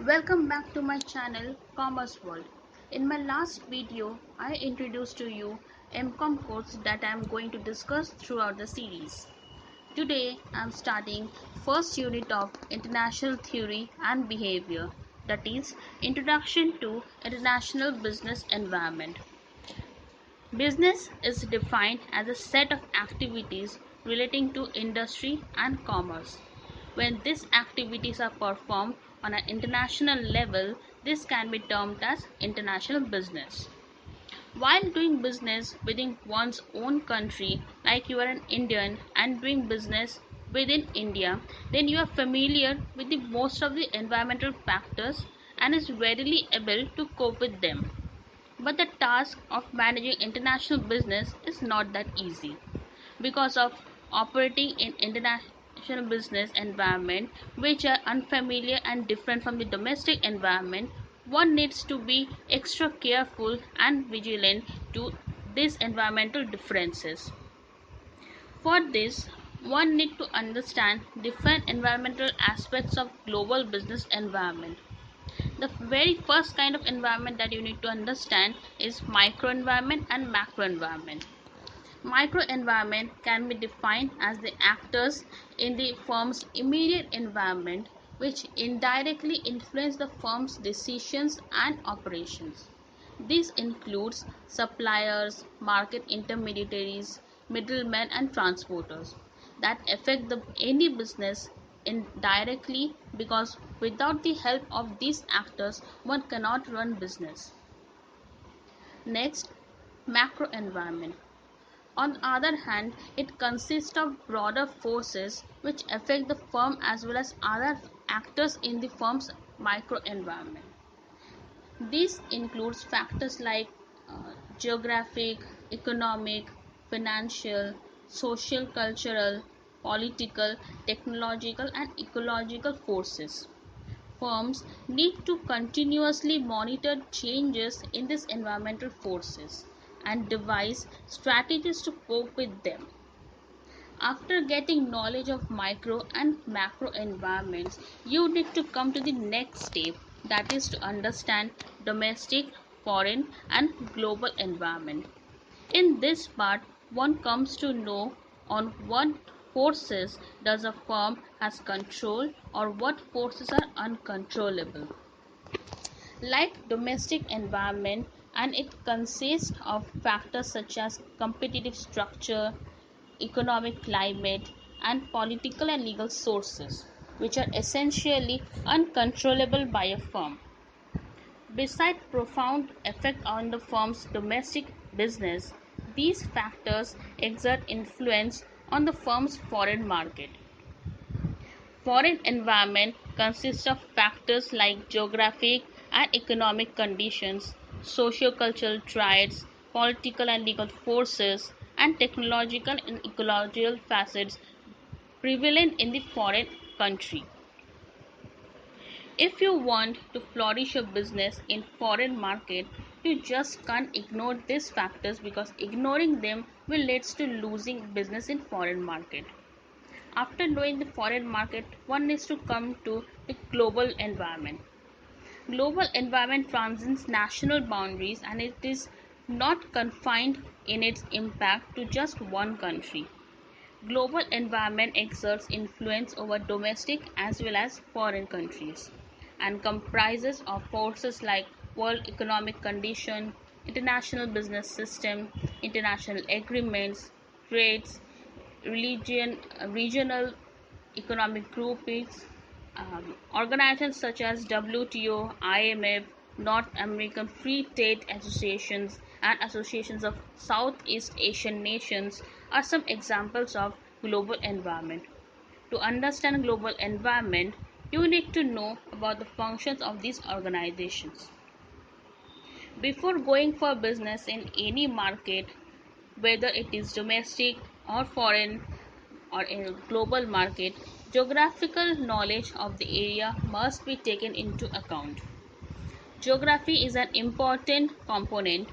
Welcome back to my channel Commerce World. In my last video, I introduced to you MCOM course that I am going to discuss throughout the series. Today, I am starting first unit of International Theory and Behavior, that is Introduction to International Business Environment. Business is defined as a set of activities relating to industry and commerce. When these activities are performed on an international level, this can be termed as international business. While doing business within one's own country, like you are an Indian and doing business within India, then you are familiar with the most of the environmental factors and is readily able to cope with them. But the task of managing international business is not that easy. Because of operating in international business environment which are unfamiliar and different from the domestic environment, one needs to be extra careful and vigilant to these environmental differences. For this, one need to understand different environmental aspects of global business environment. The very first kind of environment that you need to understand is microenvironment and macroenvironment. Microenvironment can be defined as the actors in the firm's immediate environment which indirectly influence the firm's decisions and operations. This includes suppliers, market intermediaries, middlemen and transporters that affect any business indirectly, because without the help of these actors one cannot run business. Next, macro environment. On the other hand, it consists of broader forces which affect the firm as well as other actors in the firm's microenvironment. This includes factors like geographic, economic, financial, social, cultural, political, technological, and ecological forces. Firms need to continuously monitor changes in these environmental forces and devise strategies to cope with them. After getting knowledge of micro and macro environments, you need to come to the next step, that is to understand domestic, foreign, and global environment. In this part, one comes to know on what forces does a firm has control or what forces are uncontrollable. Like domestic environment, and it consists of factors such as competitive structure, economic climate, and political and legal sources, which are essentially uncontrollable by a firm. Besides profound effect on the firm's domestic business, these factors exert influence on the firm's foreign market. Foreign environment consists of factors like geographic and economic conditions, socio-cultural traits, political and legal forces, and technological and ecological facets prevalent in the foreign country. If you want to flourish your business in foreign market, you just can't ignore these factors, because ignoring them will lead to losing business in foreign market. After knowing the foreign market, one needs to come to the global environment. Global environment transcends national boundaries and it is not confined in its impact to just one country. Global environment exerts influence over domestic as well as foreign countries and comprises of forces like world economic condition, international business system, international agreements, trades, regional economic groupings, organizations such as WTO, IMF, North American Free Trade Associations, and associations of Southeast Asian nations are some examples of global environment. To understand global environment, you need to know about the functions of these organizations. Before going for business in any market, whether it is domestic or foreign or in a global market, geographical knowledge of the area must be taken into account. Geography is an important component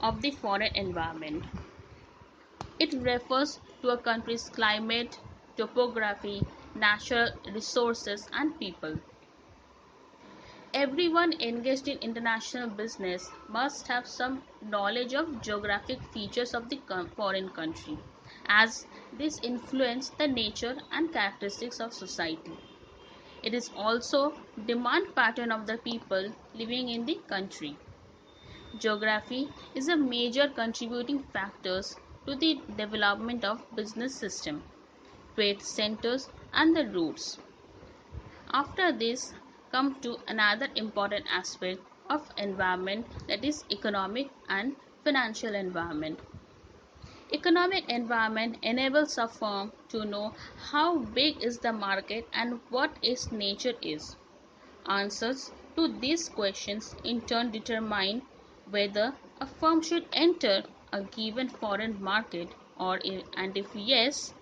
of the foreign environment. It refers to a country's climate, topography, natural resources, and people. Everyone engaged in international business must have some knowledge of geographic features of the foreign country, as this influence the nature and characteristics of society. It is also demand pattern of the people living in the country. Geography is a major contributing factors to the development of business system, trade centers and the routes. After this come to another important aspect of environment, that is economic and financial environment. Economic environment enables a firm to know how big is the market and what its nature is. Answers to these questions in turn determine whether a firm should enter a given foreign market and if yes,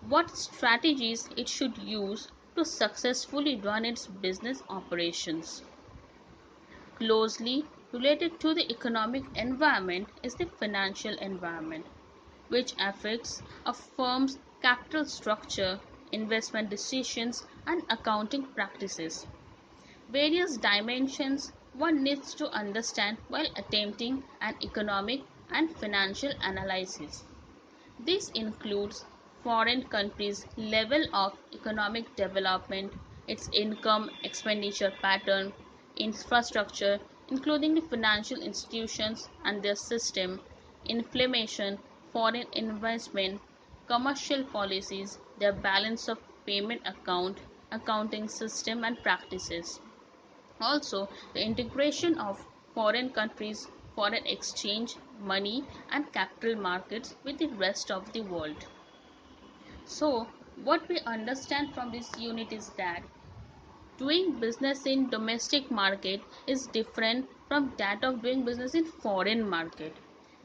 what strategies it should use to successfully run its business operations. Closely related to the economic environment is the financial environment, which affects a firm's capital structure, investment decisions, and accounting practices. Various dimensions one needs to understand while attempting an economic and financial analysis. This includes foreign countries' level of economic development, its income expenditure pattern, infrastructure, including the financial institutions and their system, inflation, foreign investment, commercial policies, their balance of payment account, accounting system and practices. Also, the integration of foreign countries, foreign exchange, money, and capital markets with the rest of the world. So, what we understand from this unit is that doing business in domestic market is different from that of doing business in foreign market,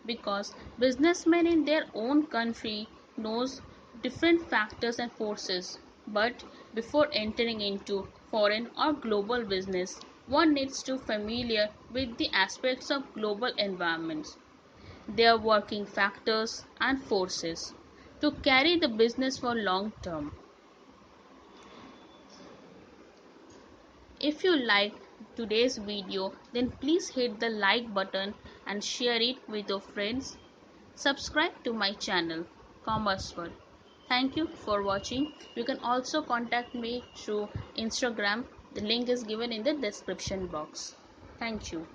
because businessmen in their own country knows different factors and forces, but before entering into foreign or global business one needs to familiar with the aspects of global environments, their working factors and forces to carry the business for long term. If you liked today's video, then please hit the like button and share it with your friends. Subscribe to my channel, Commerce World. Thank you for watching. You can also contact me through Instagram. The link is given in the description box. Thank you.